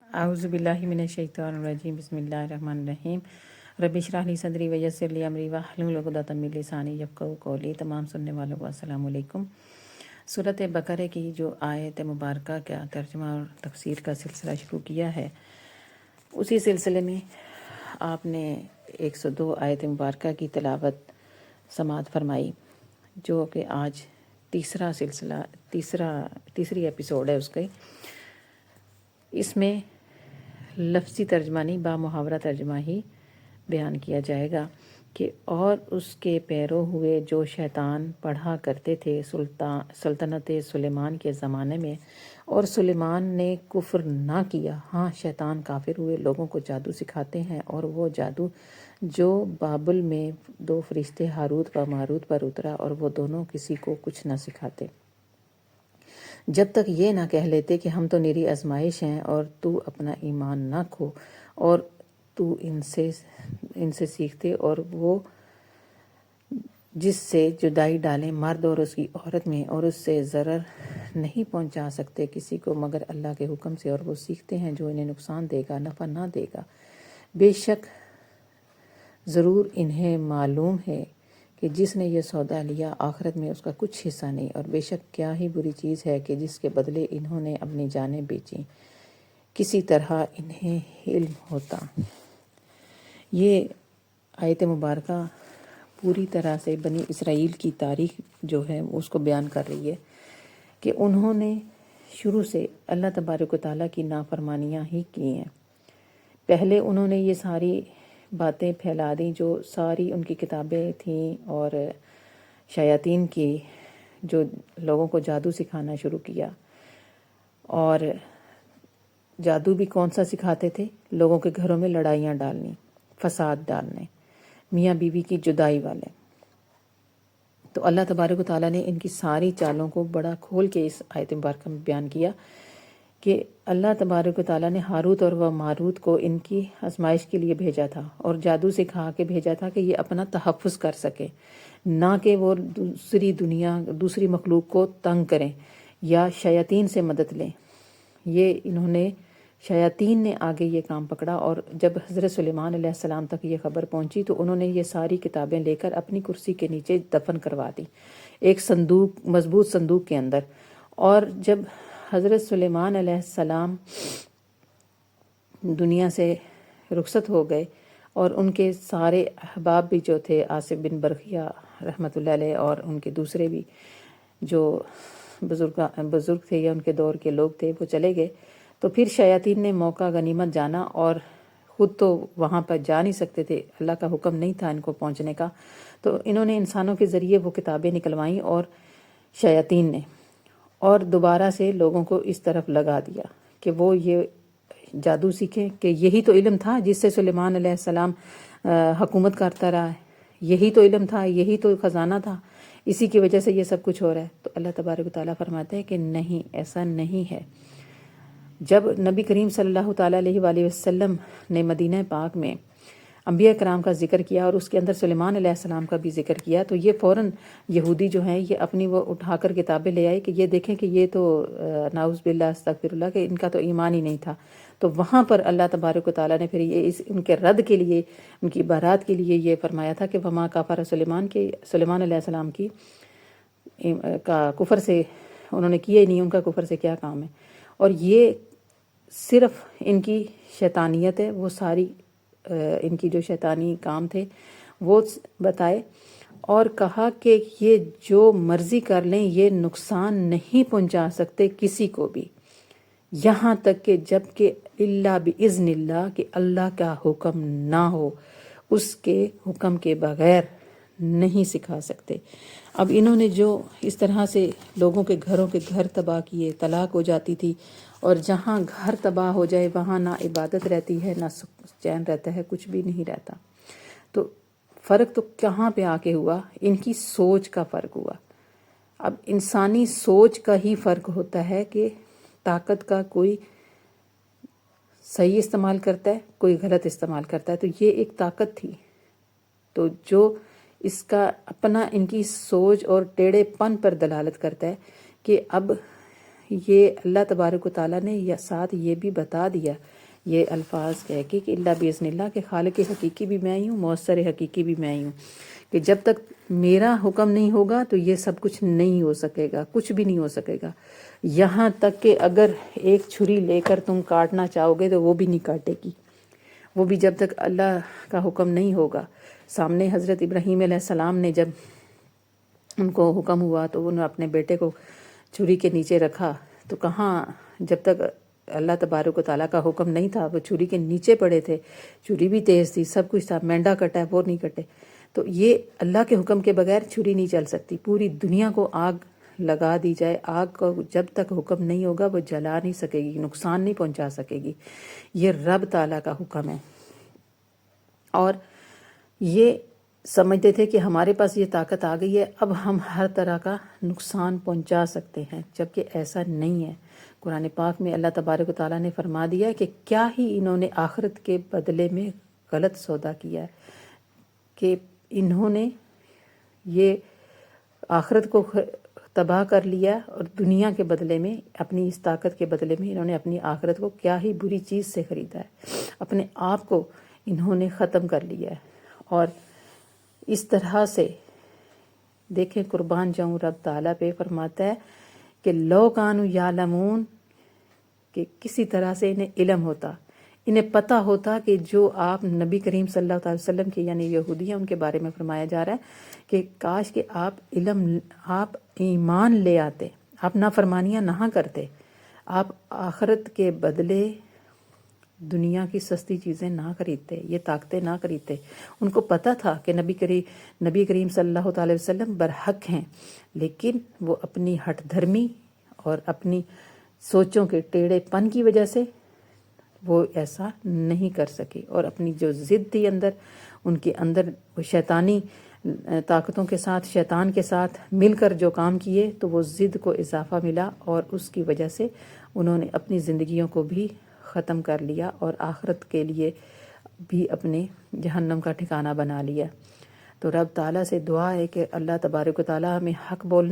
اعوذ باللہ من الشیطان الرجیم بسم اللہ الرحمن الرحیم رب اشرح لی صدری ویسر لی امری واحلل عقدۃ من لسانی یفقہوا قولی۔ تمام سننے والوں کو السلام علیکم۔ سورۃ بقرہ کی جو آیت مبارکہ کا ترجمہ اور تفسیر کا سلسلہ شروع کیا ہے، اسی سلسلے میں آپ نے 102 آیت مبارکہ کی تلاوت سماعت فرمائی، جو کہ آج تیسری ایپیسوڈ ہے اس کی۔ اس میں لفظی ترجمہ نہیں، با محاورہ ترجمہ ہی بیان کیا جائے گا کہ اور اس کے پیرو ہوئے جو شیطان پڑھا کرتے تھے سلطنت سلیمان کے زمانے میں، اور سلیمان نے کفر نہ کیا۔ ہاں، شیطان کافر ہوئے، لوگوں کو جادو سکھاتے ہیں، اور وہ جادو جو بابل میں 2 فرشتے ہاروت و ماروت پر اترا، اور وہ دونوں کسی کو کچھ نہ سکھاتے جب تک یہ نہ کہہ لیتے کہ ہم تو نری آزمائش ہیں، اور تو اپنا ایمان نہ کھو، اور تو ان سے سیکھتے، اور وہ جس سے جدائی ڈالیں مرد اور اس کی عورت میں، اور اس سے ضرر نہیں پہنچا سکتے کسی کو مگر اللہ کے حکم سے، اور وہ سیکھتے ہیں جو انہیں نقصان دے گا، نفع نہ دے گا۔ بے شک ضرور انہیں معلوم ہے کہ جس نے یہ سودا لیا آخرت میں اس کا کچھ حصہ نہیں، اور بے شک کیا ہی بری چیز ہے کہ جس کے بدلے انہوں نے اپنی جانیں بیچیں، کسی طرح انہیں علم ہوتا۔ یہ آیت مبارکہ پوری طرح سے بنی اسرائیل کی تاریخ جو ہے اس کو بیان کر رہی ہے کہ انہوں نے شروع سے اللہ تبارک و تعالیٰ کی نافرمانیاں ہی کی ہیں۔ پہلے انہوں نے یہ ساری باتیں پھیلا دیں جو ساری ان کی کتابیں تھیں، اور شیاطین کی جو لوگوں کو جادو سکھانا شروع کیا۔ اور جادو بھی کون سا سکھاتے تھے؟ لوگوں کے گھروں میں لڑائیاں ڈالنی، فساد ڈالنے، میاں بیوی کی جدائی والے۔ تو اللہ تبارک و تعالیٰ نے ان کی ساری چالوں کو بڑا کھول کے اس آیت مبارکہ میں بیان کیا کہ اللہ تبارک و تعالیٰ نے ہاروت اور ماروت کو ان کی آزمائش کے لیے بھیجا تھا، اور جادو سکھا کے بھیجا تھا کہ یہ اپنا تحفظ کر سکے، نہ کہ وہ دوسری مخلوق کو تنگ کریں یا شیاطین سے مدد لیں۔ یہ انہوں نے شیاطین نے آگے یہ کام پکڑا، اور جب حضرت سلیمان علیہ السلام تک یہ خبر پہنچی تو انہوں نے یہ ساری کتابیں لے کر اپنی کرسی کے نیچے دفن کروا دی، ایک صندوق، مضبوط صندوق کے اندر۔ اور جب حضرت سلیمان علیہ السلام دنیا سے رخصت ہو گئے، اور ان کے سارے احباب بھی جو تھے، آصف بن برخیہ رحمۃ اللہ علیہ اور ان کے دوسرے بھی جو بزرگ تھے یا ان کے دور کے لوگ تھے، وہ چلے گئے، تو پھر شیاطین نے موقع غنیمت جانا، اور خود تو وہاں پر جا نہیں سکتے تھے، اللہ کا حکم نہیں تھا ان کو پہنچنے کا، تو انہوں نے انسانوں کے ذریعے وہ کتابیں نکلوائیں، اور شیاطین نے، اور دوبارہ سے لوگوں کو اس طرف لگا دیا کہ وہ یہ جادو سیکھیں، کہ یہی تو علم تھا جس سے سلیمان علیہ السلام حکومت کرتا رہا ہے، یہی تو علم تھا، یہی تو خزانہ تھا، اسی کی وجہ سے یہ سب کچھ ہو رہا ہے۔ تو اللہ تبارک و تعالیٰ فرماتے ہیں کہ نہیں، ایسا نہیں ہے۔ جب نبی کریم صلی اللہ تعالیٰ علیہ وآلہ وسلم نے مدینہ پاک میں انبیاء کرام کا ذکر کیا، اور اس کے اندر سلیمان علیہ السلام کا بھی ذکر کیا، تو یہ فوراً یہودی جو ہیں یہ اپنی وہ اٹھا کر کتابیں لے آئے کہ یہ دیکھیں کہ یہ تو نعوذ باللہ استغفر اللہ، کہ ان کا تو ایمان ہی نہیں تھا۔ تو وہاں پر اللہ تبارک و تعالیٰ نے پھر یہ ان کے رد کے لیے، ان کی بارات کے لیے یہ فرمایا تھا کہ وما کفر سلیمان علیہ السلام کا کفر سے انہوں نے کیا ہی نہیں، ان کا کفر سے کیا کام ہے۔ اور یہ صرف ان کی شیطانیت ہے، وہ ساری ان کی جو شیطانی کام تھے وہ بتائے، اور کہا کہ یہ جو مرضی کر لیں یہ نقصان نہیں پہنچا سکتے کسی کو بھی، یہاں تک کہ جب کہ الا باذن اللہ، کہ اللہ کا حکم نہ ہو، اس کے حکم کے بغیر نہیں سکھا سکتے۔ اب انہوں نے جو اس طرح سے لوگوں کے گھروں کے گھر تباہ کیے، طلاق ہو جاتی تھی، اور جہاں گھر تباہ ہو جائے وہاں نہ عبادت رہتی ہے، نہ چین رہتا ہے، کچھ بھی نہیں رہتا۔ تو فرق تو کہاں پہ آ کے ہوا؟ ان کی سوچ کا فرق ہوا۔ اب انسانی سوچ کا ہی فرق ہوتا ہے کہ طاقت کا کوئی صحیح استعمال کرتا ہے، کوئی غلط استعمال کرتا ہے۔ تو یہ ایک طاقت تھی، تو جو اس کا اپنا ان کی سوچ اور ٹیڑھے پن پر دلالت کرتا ہے کہ اب یہ اللہ تبارک و تعالیٰ نے یا ساتھ یہ بھی بتا دیا یہ الفاظ کہہ کے کہ اللہ باذن اللہ کہ خالق حقیقی بھی میں ہی ہوں، مؤثر حقیقی بھی میں ہی ہوں، کہ جب تک میرا حکم نہیں ہوگا تو یہ سب کچھ نہیں ہو سکے گا، کچھ بھی نہیں ہو سکے گا، یہاں تک کہ اگر ایک چھری لے کر تم کاٹنا چاہو گے تو وہ بھی نہیں کاٹے گی، وہ بھی جب تک اللہ کا حکم نہیں ہوگا۔ سامنے حضرت ابراہیم علیہ السلام نے جب ان کو حکم ہوا تو انہوں نے اپنے بیٹے کو چھری کے نیچے رکھا، تو کہاں جب تک اللہ تبارک و تعالیٰ کا حکم نہیں تھا وہ چھری کے نیچے پڑے تھے، چھری بھی تیز تھی، سب کچھ تھا، مینڈا کٹا ہے وہ نہیں کٹے، تو یہ اللہ کے حکم کے بغیر چھری نہیں چل سکتی۔ پوری دنیا کو آگ لگا دی جائے، آگ کو جب تک حکم نہیں ہوگا وہ جلا نہیں سکے گی، نقصان نہیں پہنچا سکے گی، یہ رب تعالیٰ کا حکم ہے۔ اور یہ سمجھتے تھے کہ ہمارے پاس یہ طاقت آ گئی ہے، اب ہم ہر طرح کا نقصان پہنچا سکتے ہیں، جبکہ ایسا نہیں ہے۔ قرآن پاک میں اللہ تبارک و تعالیٰ نے فرما دیا ہے کہ کیا ہی انہوں نے آخرت کے بدلے میں غلط سودا کیا ہے، کہ انہوں نے یہ آخرت کو تباہ کر لیا اور دنیا کے بدلے میں، اپنی اس طاقت کے بدلے میں انہوں نے اپنی آخرت کو کیا ہی بری چیز سے خریدا ہے، اپنے آپ کو انہوں نے ختم کر لیا ہے۔ اور اس طرح سے دیکھیں، قربان جاؤں رب تعالیٰ پہ، فرماتا ہے کہ لو کانوا یعلمون، کہ کسی طرح سے انہیں علم ہوتا، انہیں پتہ ہوتا کہ جو آپ نبی کریم صلی اللہ علیہ وسلم کے یعنی یہودی ہیں ان کے بارے میں فرمایا جا رہا ہے کہ کاش کہ آپ ایمان لے آتے، آپ نافرمانیاں نہ کرتے، آپ آخرت کے بدلے دنیا کی سستی چیزیں نہ خریدتے، یہ طاقتیں نہ خریدتے۔ ان کو پتہ تھا کہ نبی کریم صلی اللہ تعالی وسلم برحق ہیں، لیکن وہ اپنی ہٹ دھرمی اور اپنی سوچوں کے ٹیڑھے پن کی وجہ سے وہ ایسا نہیں کر سکے، اور اپنی جو ضد تھی اندر، ان کے اندر وہ شیطانی طاقتوں کے ساتھ، شیطان کے ساتھ مل کر جو کام کیے تو وہ ضد کو اضافہ ملا، اور اس کی وجہ سے انہوں نے اپنی زندگیوں کو بھی ختم کر لیا اور آخرت کے لیے بھی اپنے جہنم کا ٹھکانہ بنا لیا۔ تو رب تعالیٰ سے دعا ہے کہ اللہ تبارک و تعالیٰ ہمیں حق بولنے